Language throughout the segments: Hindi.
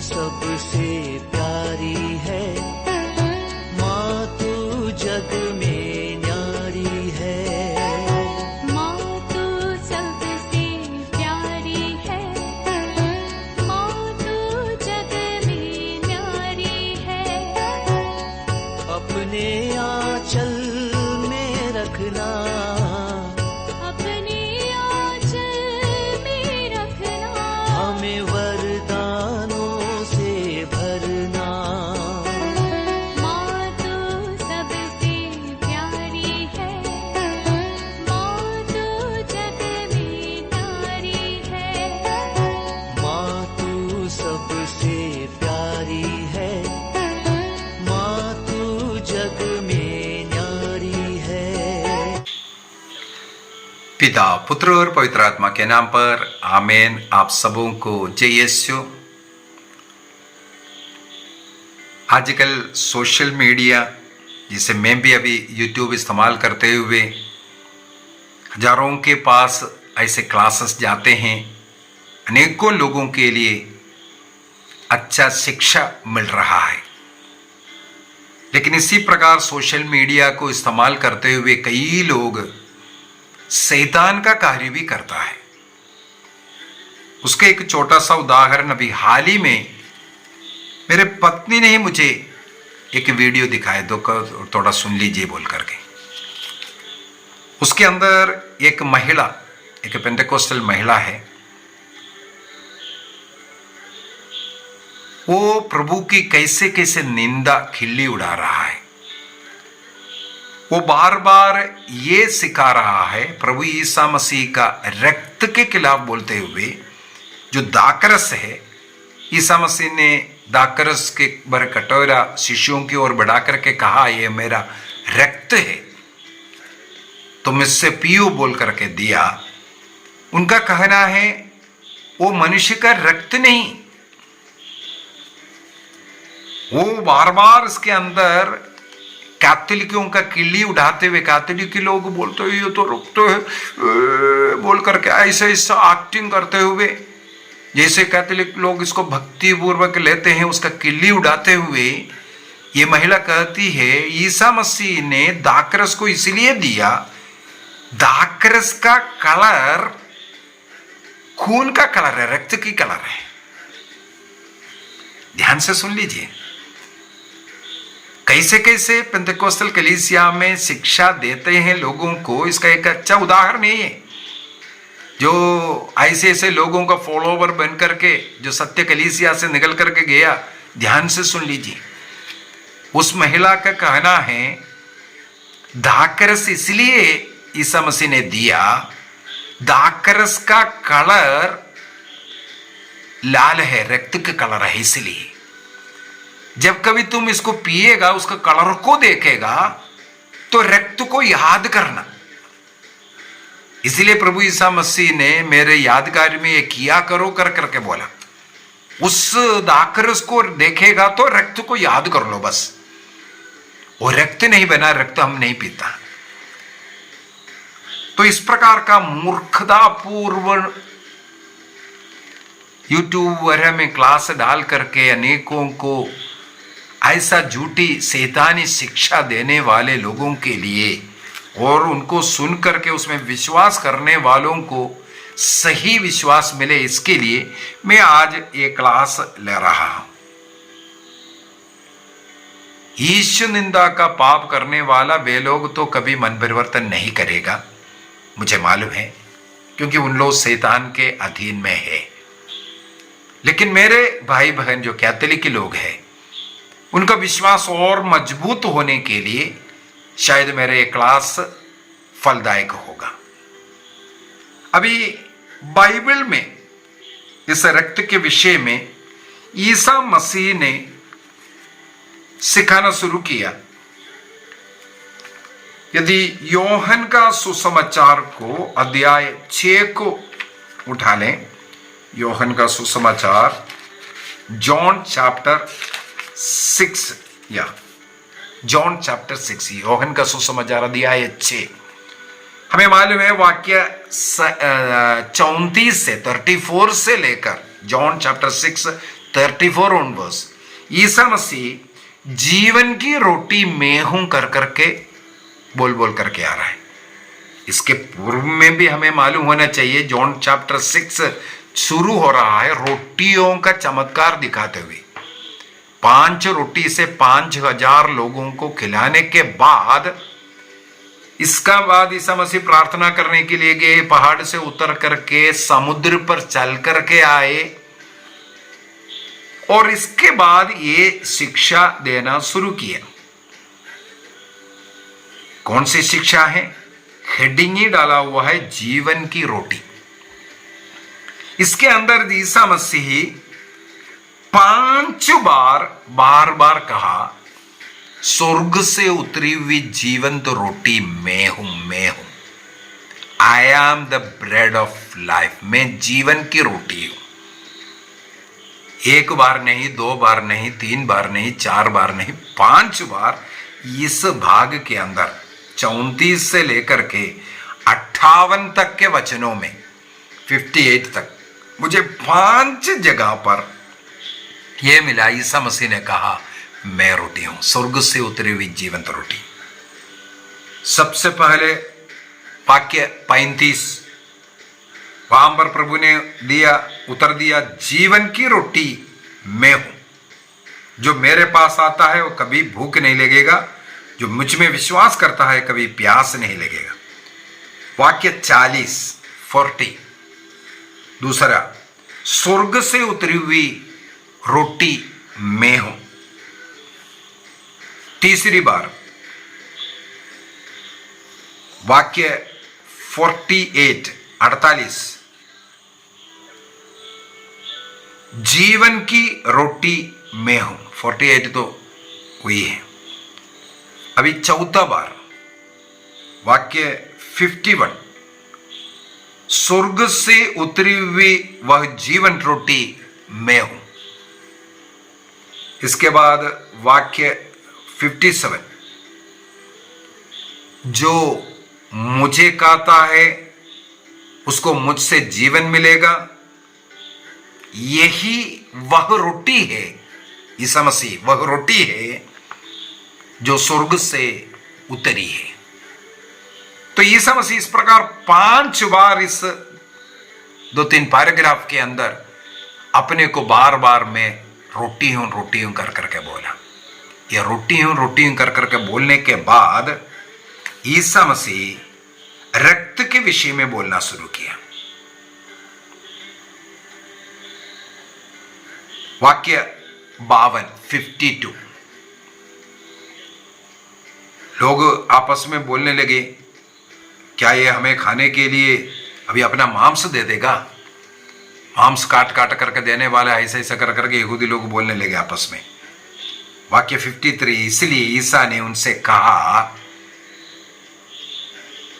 सबसे प्यारी है, माँ तू जग में न्यारी है। माँ तू सबसे प्यारी है, माँ तू जग में न्यारी है। अपने आंचल में रखना, अपने आंचल में रखना, हमें वरदानों से भरना। माँ तू सबसे प्यारी है, माँ तू जग में न्यारी है। माँ तू सबसे प्यारी है, माँ तू जग में न्यारी है। पिता, पुत्र और पवित्र आत्मा के नाम पर आमीन। आप सबों को जय यीशु। आजकल सोशल मीडिया, जिसे मैं भी अभी यूट्यूब इस्तेमाल करते हुए हजारों के पास ऐसे क्लासेस जाते हैं, अनेकों लोगों के लिए अच्छा शिक्षा मिल रहा है। लेकिन इसी प्रकार सोशल मीडिया को इस्तेमाल करते हुए कई लोग शैतान का कार्य भी करता है। उसका एक छोटा सा उदाहरण अभी हाल ही में मेरे पत्नी ने ही मुझे एक वीडियो दिखाया, दो थोड़ा सुन लीजिए बोल करके। उसके अंदर एक महिला, एक पेंटेकोस्टल महिला है, वो प्रभु की कैसे कैसे निंदा खिल्ली उड़ा रहा है। वो बार बार ये सिखा रहा है प्रभु ईसा मसीह का रक्त के खिलाफ बोलते हुए, जो दाकरस है। ईसा मसीह ने दाकरस के बर कटोरा शिष्यों की ओर बढ़ा करके कहा, ये मेरा रक्त है, तुम इससे पियो बोल करके दिया। उनका कहना है वो मनुष्य का रक्त नहीं। वो बार बार इसके अंदर कैथोलिकों का किल्ली उठाते हुए, कैथोलिक लोग बोलते हुए ये तो रुकते हैं बोल करके ऐसा ऐसा एक्टिंग करते हुए, जैसे कैथोलिक लोग इसको भक्ति पूर्वक लेते हैं, उसका किल्ली उड़ाते हुए ये महिला कहती है ईसा मसीह ने दाकरस को इसलिए दिया, दाकरस का कलर खून का कलर है, रक्त की कलर है। ध्यान से सुन लीजिए कैसे कैसे पेंटेकोस्टल कलीसिया में शिक्षा देते हैं लोगों को। इसका एक अच्छा उदाहरण है, जो ऐसे ऐसे लोगों का फॉलोवर बन करके जो सत्य कलीसिया से निकल करके गया। ध्यान से सुन लीजिए, उस महिला का कहना है दाकरस इसलिए ईसा मसीह ने दिया, दाकरस का कलर लाल है, रक्त का कलर है, इसलिए जब कभी तुम इसको पिएगा, उसका कलर को देखेगा तो रक्त को याद करना। इसलिए प्रभु ईसा मसीह ने मेरे यादगार में ये किया करो कर करके बोला। उस दाकरस को देखेगा तो रक्त को याद कर लो बस। वो रक्त नहीं बना, रक्त हम नहीं पीता। तो इस प्रकार का मूर्खतापूर्व यूट्यूब वगैरह में क्लास डाल करके अनेकों को ऐसा झूठी शैतानी शिक्षा देने वाले लोगों के लिए और उनको सुन करके उसमें विश्वास करने वालों को सही विश्वास मिले, इसके लिए मैं आज ये क्लास ले रहा हूं। ईश निंदा का पाप करने वाला वे लोग तो कभी मन परिवर्तन नहीं करेगा, मुझे मालूम है, क्योंकि उन लोग शैतान के अधीन में है। लेकिन मेरे भाई बहन जो कैथोलिक लोग हैं, उनका विश्वास और मजबूत होने के लिए शायद मेरा ये क्लास फलदायक होगा। अभी बाइबल में इस रक्त के विषय में ईसा मसीह ने सिखाना शुरू किया। यदि योहन का सुसमाचार को अध्याय 6 को उठा लें, योहन का सुसमाचार जॉन चैप्टर 6 या जॉन चैप्टर 6, योहन का सुसमाचार अध्याय 6। हमें मालूम है वाक्य 34 से 34 से लेकर जॉन चैप्टर 6 34 ऑनवर्स ईसा मसीह जीवन की रोटी मैं हूं कर करके बोल बोल करके आ रहा है। इसके पूर्व में भी हमें मालूम होना चाहिए, जॉन चैप्टर 6 शुरू हो रहा है रोटियों का चमत्कार दिखाते हुए। 5 रोटी से 5000 लोगों को खिलाने के बाद, इसका बाद ईसा मसीह प्रार्थना करने के लिए गए, पहाड़ से उतर करके समुद्र पर चल करके आए और इसके बाद ये शिक्षा देना शुरू किया। कौन सी शिक्षा है? हेडिंग ही डाला हुआ है जीवन की रोटी। इसके अंदर ईसा मसीह 5 बार बार कहा स्वर्ग से उतरी हुई जीवंत रोटी मैं हूं। I am the bread of life. मैं जीवन की रोटी हूं। 1 बार नहीं, 2 बार नहीं, 3 बार नहीं, 4 बार नहीं, 5 बार इस भाग के अंदर 34 से लेकर के 58 तक के वचनों में 58 तक मुझे 5 जगह पर यह मिला। ईसा मसीह ने कहा मैं रोटी हूं, स्वर्ग से उतरी हुई जीवंत रोटी। सबसे पहले वाक्य 35, वहां पर प्रभु ने उत्तर दिया जीवन की रोटी मैं हूं। जो मेरे पास आता है वो कभी भूख नहीं लगेगा, जो मुझ में विश्वास करता है कभी प्यास नहीं लगेगा। वाक्य 40 दूसरा, स्वर्ग से उतरी हुई रोटी मैं हूं। तीसरी बार वाक्य 48 जीवन की रोटी मैं हूं। 48 तो हुई है। अभी चौथा बार वाक्य 51 स्वर्ग से उतरी हुई वह जीवन रोटी मैं हूं। इसके बाद वाक्य 57 जो मुझे खाता है उसको मुझसे जीवन मिलेगा। यही वह रोटी है, ईसा मसीह वह रोटी है जो स्वर्ग से उतरी है। तो ईसा मसीह इस प्रकार 5 बार इस 2-3 पैराग्राफ के अंदर अपने को बार बार मैं रोटी हूं कर करके बोला। यह रोटी हूं कर करके बोलने के बाद ईसा मसीह रक्त के विषय में बोलना शुरू किया। वाक्य 52 लोग आपस में बोलने लगे क्या ये हमें खाने के लिए अभी अपना मांस दे देगा? मांस काट काट करके देने वाला, ऐसा कर करके यहूदी लोग बोलने लगे आपस में। वाक्य 53 इसलिए ईसा ने उनसे कहा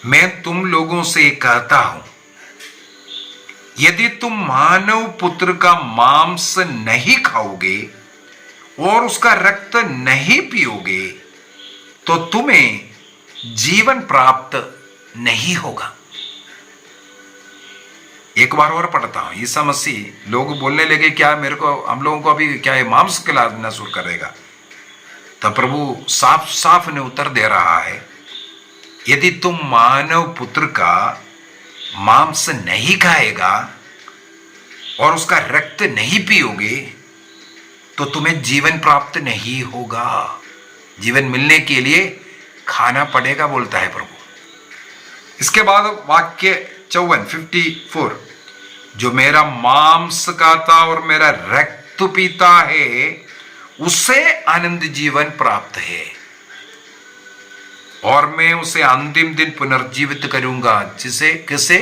मैं तुम लोगों से कहता हूं यदि तुम मानव पुत्र का मांस नहीं खाओगे और उसका रक्त नहीं पियोगे तो तुम्हें जीवन प्राप्त नहीं होगा। एक बार और पढ़ता हूं। ईसा मसीह, लोग बोलने लगे क्या हम लोगों को अभी क्या ये मांस खिलाना शुरू करेगा? तब प्रभु साफ साफ ने उत्तर दे रहा है यदि तुम मानव पुत्र का मांस नहीं खाएगा और उसका रक्त नहीं पियोगे तो तुम्हें जीवन प्राप्त नहीं होगा। जीवन मिलने के लिए खाना पड़ेगा बोलता है प्रभु। इसके बाद वाक्य 54 जो मेरा मांस खाता और मेरा रक्त पीता है उसे आनंद जीवन प्राप्त है और मैं उसे अंतिम दिन पुनर्जीवित करूंगा। जिसे किसे?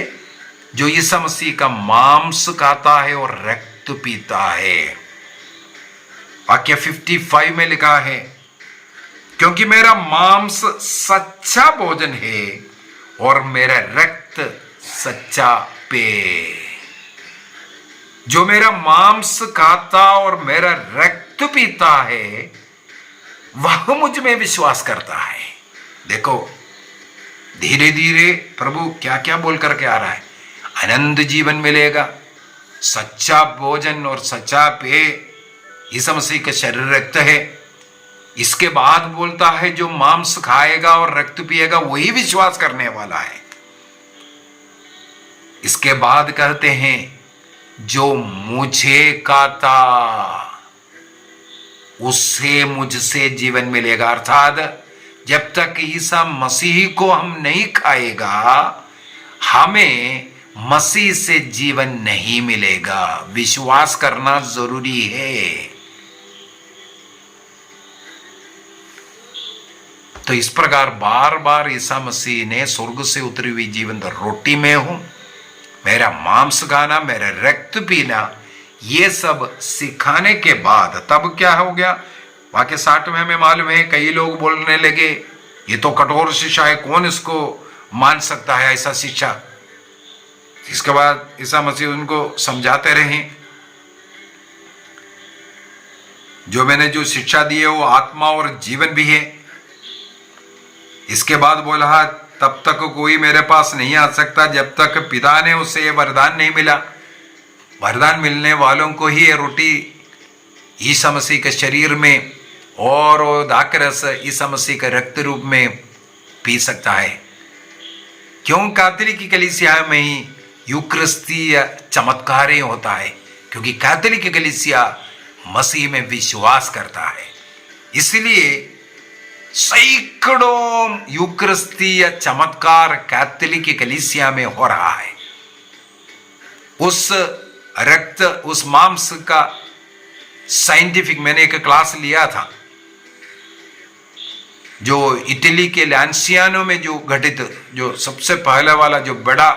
जो ईसा मसीह का मांस खाता है और रक्त पीता है। वाक्य 55 में लिखा है क्योंकि मेरा मांस सच्चा भोजन है और मेरा रक्त सच्चा पेय। जो मेरा मांस खाता और मेरा रक्त पीता है वह मुझ में विश्वास करता है। देखो धीरे धीरे प्रभु क्या क्या बोल करके आ रहा है। अनंत जीवन मिलेगा, सच्चा भोजन और सच्चा पेय ईसा मसीह का शरीर रक्त है। इसके बाद बोलता है जो मांस खाएगा और रक्त पिएगा वही विश्वास करने वाला है। इसके बाद कहते हैं जो मुझे खाता उससे मुझसे जीवन मिलेगा। अर्थात जब तक ईसा मसीह को हम नहीं खाएगा हमें मसीह से जीवन नहीं मिलेगा। विश्वास करना जरूरी है। तो इस प्रकार बार बार ईसा मसीह ने स्वर्ग से उतरी हुई जीवन रोटी में हूं, मेरा मांस खाना, मेरा रक्त पीना, ये सब सिखाने के बाद तब क्या हो गया? वाक्य 60 में हमें मालूम है कई लोग बोलने लगे ये तो कठोर शिक्षा है, कौन इसको मान सकता है ऐसा शिक्षा। इसके बाद ईसा मसीह उनको समझाते रहे जो मैंने जो शिक्षा दी है वो आत्मा और जीवन भी है। इसके बाद बोला तब तक कोई मेरे पास नहीं आ सकता जब तक पिता ने उसे ये वरदान नहीं मिला। वरदान मिलने वालों को ही ये रोटी ईसा मसीह के शरीर में और दाकरस ईसा मसीह के रक्त रूप में पी सकता है। क्यों? कैथोलिक की कलीसिया में ही यूकरिस्तीय चमत्कार ही होता है, क्योंकि कैथोलिक कलीसिया मसीह में विश्वास करता है। इसलिए सैकड़ों यूकरिस्तीय चमत्कार कैथोलिक कलीसिया में हो रहा है। उस रक्त, उस मांस का साइंटिफिक मैंने एक क्लास लिया था जो इटली के लांसियानो में जो घटित, जो सबसे पहले वाला जो बड़ा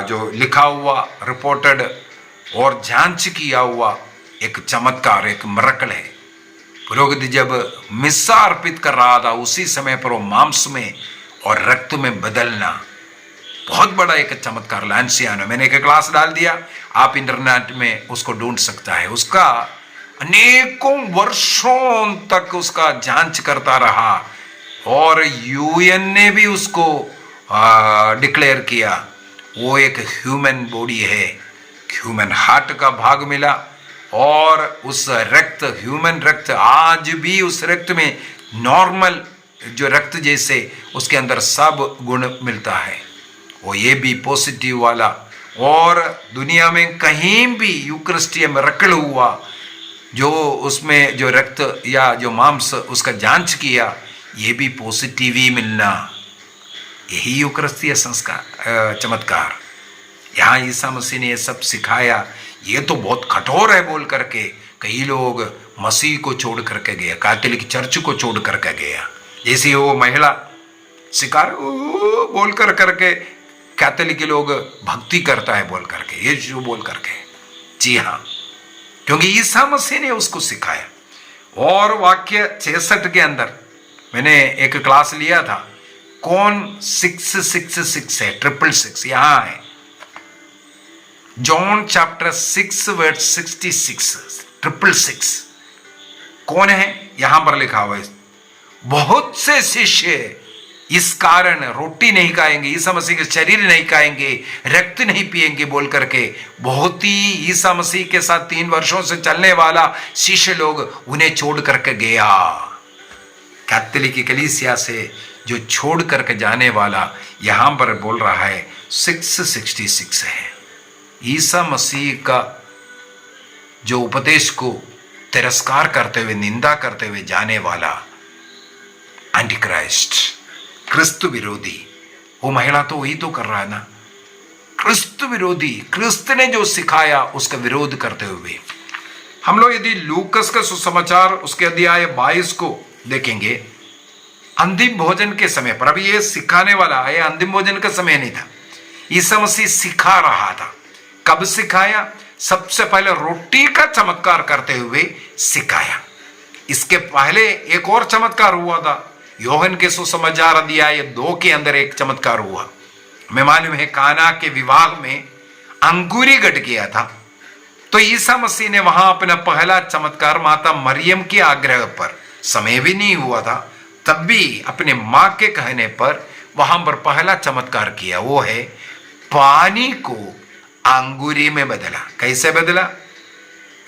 जो लिखा हुआ, रिपोर्टेड और जांच किया हुआ एक चमत्कार, एक मिरेकल है। पुरोहित जब मिस्सा अर्पित कर रहा था उसी समय पर वो मांस में और रक्त में बदलना बहुत बड़ा एक चमत्कार लांसियानो। मैंने एक क्लास डाल दिया, आप इंटरनेट में उसको ढूंढ सकता है। उसका अनेकों वर्षों तक उसका जांच करता रहा और यूएन ने भी उसको डिक्लेयर किया वो एक ह्यूमन बॉडी है, ह्यूमन हार्ट का भाग मिला। और उस रक्त, ह्यूमन रक्त, आज भी उस रक्त में नॉर्मल जो रक्त जैसे उसके अंदर सब गुण मिलता है, वो ये भी पॉजिटिव वाला। और दुनिया में कहीं भी यूकरिस्टीय मिरेकल हुआ जो उसमें जो रक्त या जो मांस उसका जांच किया, ये भी पॉजिटिव ही मिलना, यही यूकरिस्तीय संस्कार चमत्कार। यहाँ ईसा मसीह ने ये सब सिखाया। ये तो बहुत कठोर है बोल करके कई लोग मसीह को छोड़ करके गया, कैथोलिक चर्च को छोड़ करके गया। जैसे वो महिला शिकार बोल कर करके कैथोलिक लोग भक्ति करता है बोल करके, ये जो बोल करके, जी हाँ, क्योंकि ईसा मसीह ने उसको सिखाया। और वाक्य 66 के अंदर मैंने एक क्लास लिया था, कौन 666 है, 666 यहां है। जॉन चैप्टर 6 वर्स 66, 666 कौन है? यहां पर लिखा हुआ है बहुत से शिष्य इस कारण रोटी नहीं खाएंगे, ईसा मसीह के शरीर नहीं खाएंगे, रक्त नहीं पिएंगे बोल करके बहुत ही ईसा मसीह के साथ 3 वर्षों से चलने वाला शिष्य लोग उन्हें छोड़ करके गया। कैथोलिक कलीसिया से जो छोड़ करके जाने वाला यहां पर बोल रहा है 666 है। ईसा मसीह का जो उपदेश को तिरस्कार करते हुए, निंदा करते हुए जाने वाला एंटी क्राइस्ट, क्रिस्त विरोधी, वो महिला तो वही तो कर रहा है ना, क्रिस्त विरोधी, क्रिस्त ने जो सिखाया उसका विरोध करते हुए। हम लोग यदि लूकस का सुसमाचार उसके अध्याय 22 को देखेंगे, अंतिम भोजन के समय पर, अभी ये सिखाने वाला है, अंतिम भोजन का समय नहीं था, ईसा मसीह सिखा रहा था। कब सिखाया? सबसे पहले रोटी का चमत्कार करते हुए सिखाया। इसके पहले एक और चमत्कार हुआ था, योहन के सुसमाचार अध्याय 2 के अंदर एक चमत्कार हुआ। हमें मालूम है काना के विवाह में अंगूरी घट गया था, तो ईसा मसीह ने वहां अपना पहला चमत्कार माता मरियम के आग्रह पर, समय भी नहीं हुआ था तब भी अपने मां के कहने पर वहां पर पहला चमत्कार किया। वो है पानी को अंगूरी में बदला। कैसे बदला?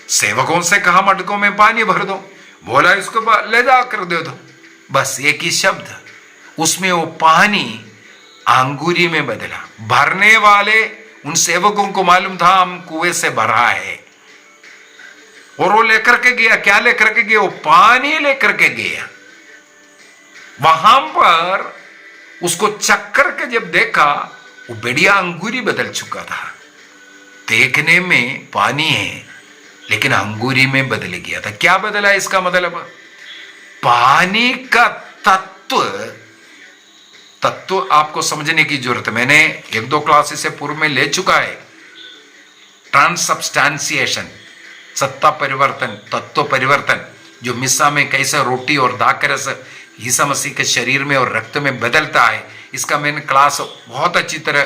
सेवकों से कहा मटकों में पानी भर दो, बोला इसको ले जाकर दे दो, बस एक ही शब्द, उसमें वो पानी अंगूरी में बदला। भरने वाले उन सेवकों को मालूम था हम कुएं से भरा है, और वो लेकर के गया। क्या लेकर के गया? वो पानी लेकर के गया। वहां पर उसको चक्कर के जब देखा, वो बढ़िया अंगूरी बदल चुका था। देखने में पानी है लेकिन अंगूरी में बदल गया था। क्या बदला? इसका मतलब पानी का तत्व आपको समझने की जरूरत है। मैंने 1-2 क्लासेस से पूर्व में ले चुका है। ट्रांससब्सटेंशिएशन, सत्ता परिवर्तन, तत्व परिवर्तन, जो मिस्सा में कैसे रोटी और दाकरस ईसा मसीह के शरीर में और रक्त में बदलता है, इसका मैंने क्लास बहुत अच्छी तरह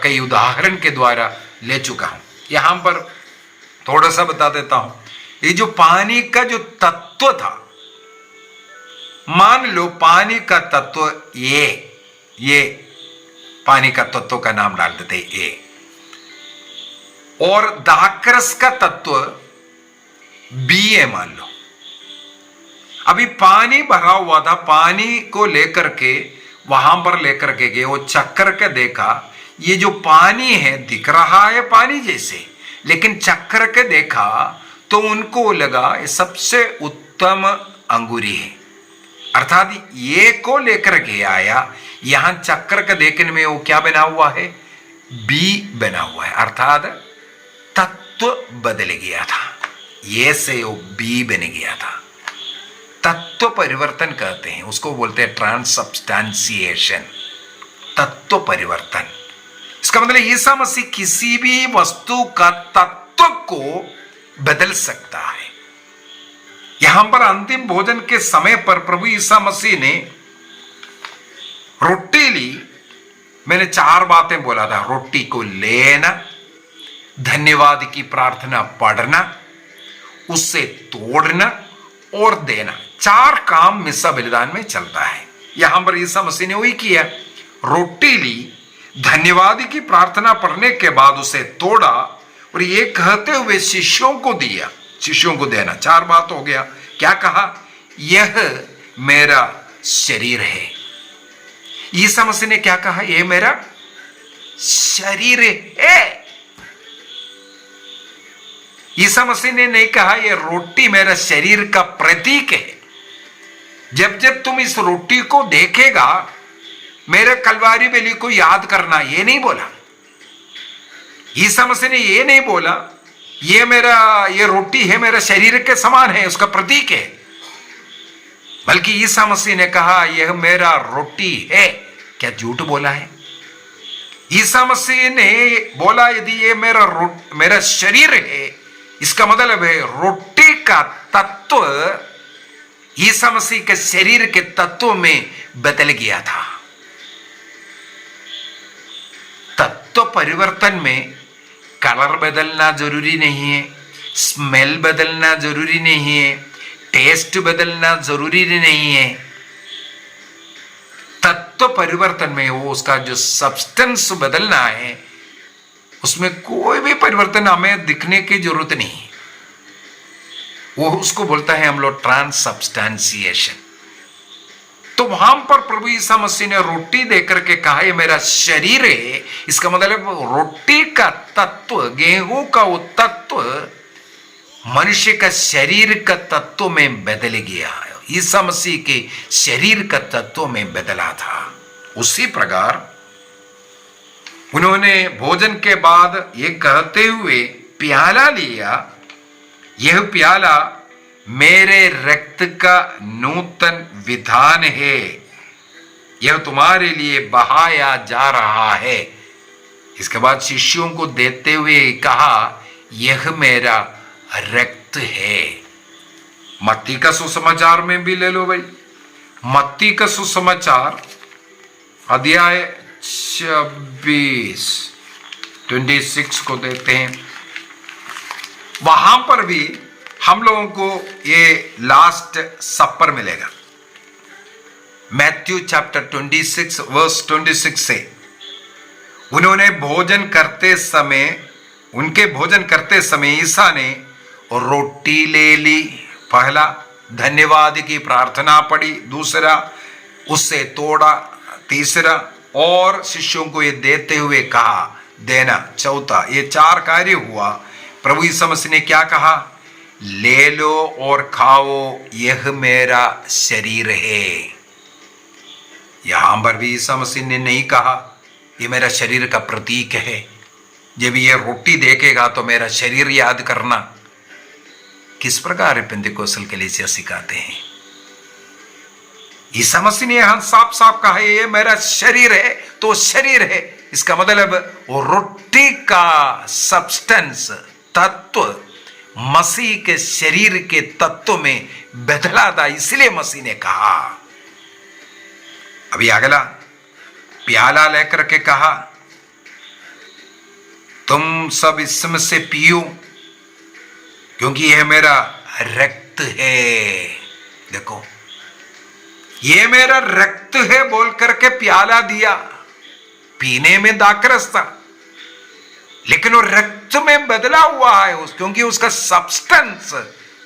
कई उदाहरण के द्वारा ले चुका हूं। यहां पर थोड़ा सा बता देता हूं। ये जो पानी का जो तत्व था, मान लो पानी का तत्व ये पानी का तत्व का नाम डाल देते ए, और दाकरस का तत्व बी है मान लो। अभी पानी भरा हुआ था, पानी को लेकर के वहां पर लेकर के गए, वो चक्कर के देखा, ये जो पानी है दिख रहा है पानी जैसे, लेकिन चक्कर के देखा तो उनको लगा ये सबसे उत्तम अंगूरी है। अर्थात ये को लेकर के आया, यहां चक्कर के देखने में वो क्या बना हुआ है? बी बना हुआ है। अर्थात तत्व बदल गया था, ये से वो बी बन गया था। तत्व परिवर्तन कहते हैं उसको, बोलते हैं ट्रांससब्सटेंशिएशन, तत्व परिवर्तन। इसका मतलब ईसा मसीह किसी भी वस्तु का तत्व को बदल सकता है। यहां पर अंतिम भोजन के समय पर प्रभु ईसा मसीह ने रोटी ली। मैंने 4 बातें बोला था, रोटी को लेना, धन्यवाद की प्रार्थना पढ़ना, उससे तोड़ना और देना। 4 काम मिस्सा बलिदान में चलता है। यहां पर ईसा मसीह ने वही किया। रोटी ली, धन्यवाद की प्रार्थना पढ़ने के बाद उसे तोड़ा और ये कहते हुए शिष्यों को दिया। शिष्यों को देना, 4 बात हो गया। क्या कहा? यह मेरा शरीर है। ईसा मसीह ने क्या कहा? यह मेरा शरीर है। ईसा मसीह ने नहीं कहा यह रोटी मेरा शरीर का प्रतीक है। जब जब तुम इस रोटी को देखेगा मेरे कलवारी बेली को याद करना, ये नहीं बोला। ईसा मसीह ने ये नहीं बोला ये रोटी है मेरा शरीर के समान है, उसका प्रतीक है, बल्कि ईसा मसीह ने कहा यह मेरा रोटी है। क्या झूठ बोला है? ईसा मसीह ने बोला यदि ये मेरा शरीर है, इसका मतलब है रोटी का तत्व ईसा मसीह के शरीर के तत्व में बदल गया था। तत्व परिवर्तन में कलर बदलना जरूरी नहीं है, स्मेल बदलना जरूरी नहीं है, टेस्ट बदलना जरूरी नहीं है। तत्व परिवर्तन में वो उसका जो सब्सटेंस बदलना है, उसमें कोई भी परिवर्तन हमें दिखने की जरूरत नहीं। वो उसको बोलता है हम लोग ट्रांससब्सटेंशिएशन। तो वहां पर प्रभु ईसा मसीह ने रोटी देकर के कहा ये मेरा शरीर है। इसका मतलब रोटी का तत्व, गेहूं का वो तत्व मनुष्य का शरीर का तत्व में बदल गया। ईसा मसीह के शरीर का तत्व में बदला था। उसी प्रकार उन्होंने भोजन के बाद ये कहते हुए प्याला लिया, यह प्याला मेरे रक्त का नूतन विधान है, यह तुम्हारे लिए बहाया जा रहा है। इसके बाद शिष्यों को देते हुए कहा यह मेरा रक्त है। मत्ती का सुसमाचार में भी ले लो भाई। मत्ती का सुसमाचार अध्याय 26 को देते हैं। वहां पर भी हम लोगों को ये लास्ट सपर मिलेगा। मैथ्यू चैप्टर 26 वर्स 26 से उनके भोजन करते समय ईसा ने और रोटी ले ली। पहला धन्यवाद की प्रार्थना पड़ी, दूसरा उससे तोड़ा, तीसरा और शिष्यों को ये देते हुए कहा देना, चौथा। ये 4 कार्य हुआ। प्रभु यीशु मसीह ने क्या कहा? ले लो और खाओ, यह मेरा शरीर है। यहां पर भी यीशु मसीह ने नहीं कहा ये मेरा शरीर का प्रतीक है, जब ये रोटी देखेगा तो मेरा शरीर याद करना। किस प्रकार पेंतिकोस्टल कलीसिया सिखाते हैं? यीशु मसीह ने यहां साफ साफ कहा ये मेरा शरीर है, तो शरीर है। इसका मतलब वो रोटी का सब्सटेंस, तत्व मसीह के शरीर के तत्व में बदला था, इसलिए मसीह ने कहा। अभी अगला प्याला लेकर के कहा तुम सब इसमें से पियो, क्योंकि यह मेरा रक्त है। देखो ये मेरा रक्त है बोल करके प्याला दिया। पीने में दाखरस था, लेकिन वो रक्त में बदला हुआ है क्योंकि उसका सब्सटेंस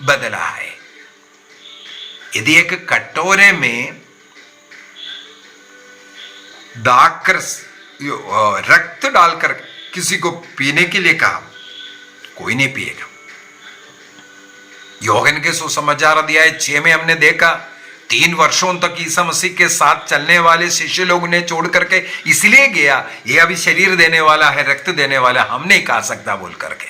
बदला है। यदि एक कटोरे में दाखरस रक्त डालकर किसी को पीने के लिए कहा, कोई नहीं पिएगा। यूहन्ना के सुसमाचार अध्याय 6 में हमने देखा 3 वर्षों तक ईसा मसीह के साथ चलने वाले शिष्य लोग उन्हें छोड़ करके इसलिए गया ये अभी शरीर देने वाला है, रक्त देने वाला, हम नहीं खा सकता बोल करके।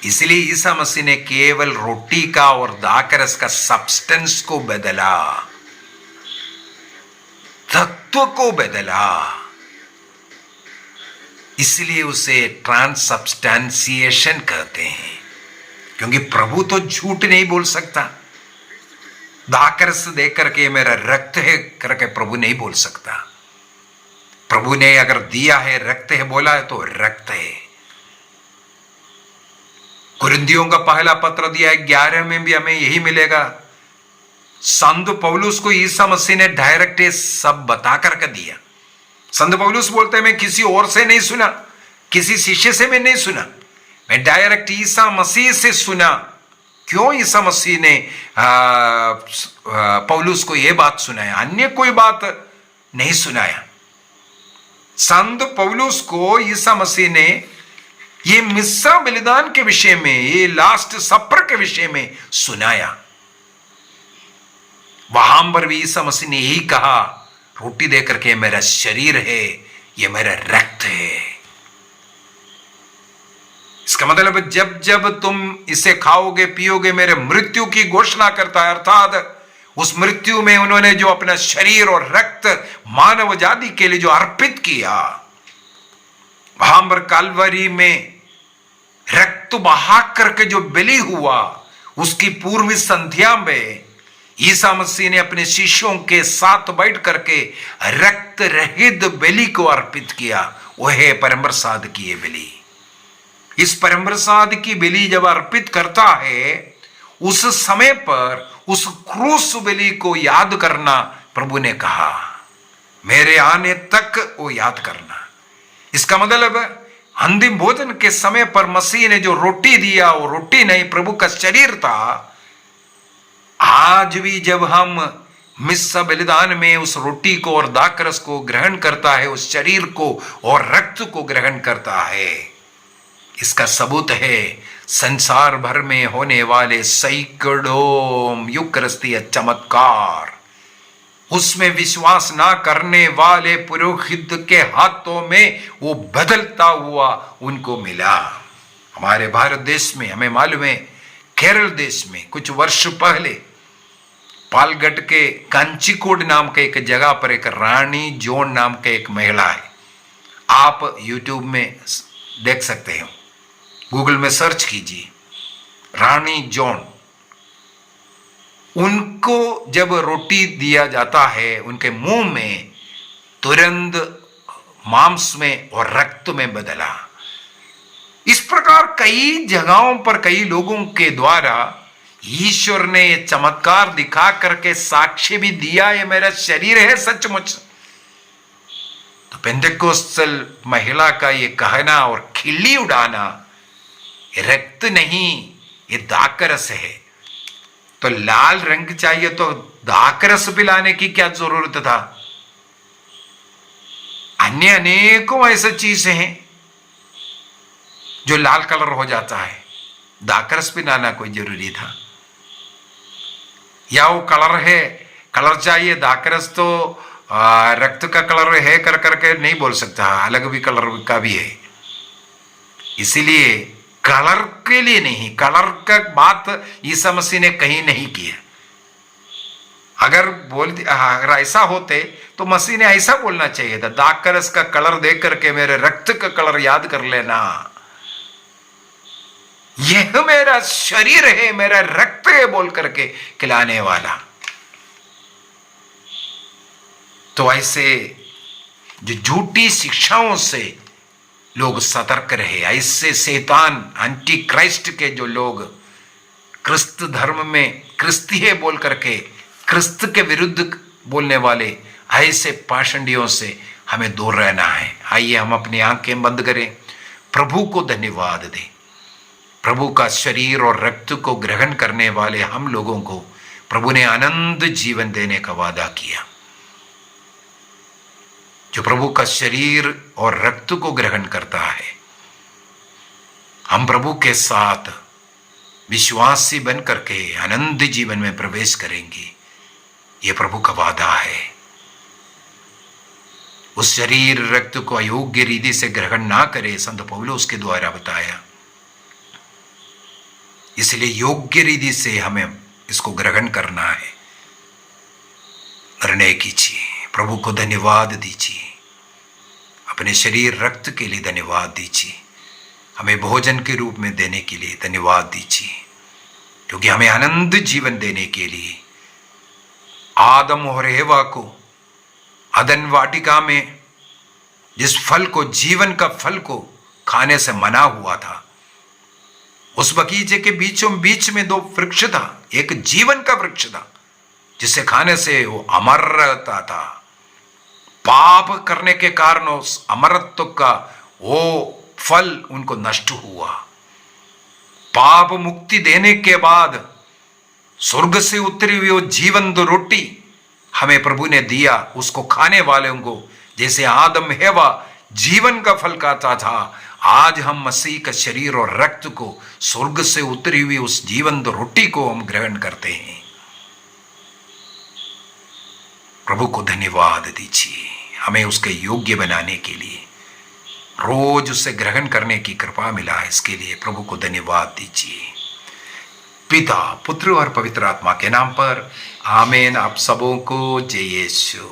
इसलिए ईसा मसीह ने केवल रोटी का और दाखरस का सब्सटेंस को बदला, तत्व को बदला। इसलिए उसे ट्रांसब्सटेंशिएशन कहते हैं, क्योंकि प्रभु तो झूठ नहीं बोल सकता। दाखरस दे करके मेरा रक्त है करके प्रभु नहीं बोल सकता। प्रभु ने अगर दिया है, रक्त है बोला है, तो रक्त है। कुरिन्थियों का पहला पत्र दिया है 11 में भी हमें यही मिलेगा। संत पौलुस को ईसा मसीह ने डायरेक्ट ये सब बता करके दिया। संत पौलुस बोलते हैं मैं किसी और से नहीं सुना, किसी शिष्य से मैं नहीं सुना, मैं डायरेक्ट ईसा मसीह से सुना। क्यों ईसा मसीह ने पौलुस को यह बात सुनाया, अन्य कोई बात नहीं सुनाया। संत पौलुस को ईसा मसीह ने ये मिस्सा बलिदान के विषय में, ये लास्ट सपर के विषय में सुनाया। वहां पर भी ईसा मसीह ने यही कहा, रोटी देकर के मेरा शरीर है, ये मेरा रक्त है। इसका मतलब जब जब तुम इसे खाओगे पियोगे मेरे मृत्यु की घोषणा करता है, अर्थात उस मृत्यु में उन्होंने जो अपना शरीर और रक्त मानव जाति के लिए जो अर्पित किया, वहां पर काल्वरी में रक्त बहा करके जो बलि हुआ, उसकी पूर्वी संध्या में ईसा मसीह ने अपने शिष्यों के साथ बैठ करके रक्त रहित बलि को अर्पित किया। वह है परम प्रसाद की ये बलि। इस परम प्रसाद की बलि जब अर्पित करता है, उस समय पर उस क्रूस बलि को याद करना प्रभु ने कहा, मेरे आने तक वो याद करना। इसका मतलब अंतिम भोजन के समय पर मसीह ने जो रोटी दिया, वो रोटी नहीं प्रभु का शरीर था। आज भी जब हम मिस्सा बलिदान में उस रोटी को और दाखरस को ग्रहण करता है, उस शरीर को और रक्त को ग्रहण करता है, इसका सबूत है संसार भर में होने वाले सैकड़ों यूकरिस्तीय चमत्कार। उसमें विश्वास ना करने वाले पुरोहित के हाथों में वो बदलता हुआ उनको मिला। हमारे भारत देश में हमें मालूम है, केरल देश में कुछ वर्ष पहले पालगढ़ के कांचीकोड नाम के एक जगह पर एक रानी जोन नाम के एक महिला है। आप यूट्यूब में देख सकते हो, गूगल में सर्च कीजिए रानी जोन। उनको जब रोटी दिया जाता है, उनके मुंह में तुरंत मांस में और रक्त में बदला। इस प्रकार कई जगहों पर कई लोगों के द्वारा ईश्वर ने ये चमत्कार दिखा करके साक्ष्य भी दिया, ये मेरा शरीर है सचमुच। तो पेंटेकोस्टल महिला का ये कहना और खिल्ली उड़ाना, रक्त नहीं ये दाकरस है। तो लाल रंग चाहिए तो दाकरस पिलाने की क्या जरूरत था? अन्य अनेकों ऐसे चीजें हैं जो लाल कलर हो जाता है, दाकरस पिलाना कोई जरूरी था? या वो कलर है, कलर चाहिए, दाकरस तो रक्त का कलर है कर करके नहीं बोल सकता, अलग भी कलर का भी है। इसीलिए कलर के लिए नहीं, कलर का बात ईसा मसीह ने कहीं नहीं किया। अगर ऐसा होते तो मसीह ने ऐसा बोलना चाहिए था, दाकरस का कलर देख करके मेरे रक्त का कलर याद कर लेना, यह मेरा शरीर है, मेरा रक्त है बोल करके खिलाने वाला। तो ऐसे जो झूठी शिक्षाओं से लोग सतर्क रहे, ऐसे शैतान एंटी क्राइस्ट के जो लोग क्रिस्त धर्म में क्रिस्ती है बोल करके क्रिस्त के विरुद्ध बोलने वाले ऐसे पाषंडियों से हमें दूर रहना है। आइए हम अपनी आंखें बंद करें, प्रभु को धन्यवाद दें। प्रभु का शरीर और रक्त को ग्रहण करने वाले हम लोगों को प्रभु ने आनंद जीवन देने का वादा किया। जो प्रभु का शरीर और रक्त को ग्रहण करता है, हम प्रभु के साथ विश्वासी बन करके आनंद जीवन में प्रवेश करेंगे। यह प्रभु का वादा है। उस शरीर रक्त को अयोग्य रीति से ग्रहण ना करे, संत पौलुस के द्वारा बताया। इसलिए योग्य रीति से हमें इसको ग्रहण करना है। निर्णय कीजिए, प्रभु को धन्यवाद दीजिए, अपने शरीर रक्त के लिए धन्यवाद दीजिए, हमें भोजन के रूप में देने के लिए धन्यवाद दीजिए, क्योंकि हमें आनंद जीवन देने के लिए आदम और हेवा को अदन वाटिका में जिस फल को, जीवन का फल को खाने से मना हुआ था, उस बगीचे के बीचों बीच में दो वृक्ष था। एक जीवन का वृक्ष था जिसे खाने से वो अमर रहता था। पाप करने के कारण उस अमरत्व का वो फल उनको नष्ट हुआ। पाप मुक्ति देने के बाद स्वर्ग से उतरी हुई वो जीवन दो रोटी हमें प्रभु ने दिया। उसको खाने वालों को, जैसे आदम हेवा जीवन का फल खाता था, आज हम मसीह का शरीर और रक्त को, स्वर्ग से उतरी हुई उस जीवन दो रोटी को हम ग्रहण करते हैं। प्रभु को धन्यवाद दीजिए, हमें उसके योग्य बनाने के लिए, रोज उसे ग्रहण करने की कृपा मिला, इसके लिए प्रभु को धन्यवाद दीजिए। पिता, पुत्र और पवित्र आत्मा के नाम पर आमीन। आप सबों को जय यीशु।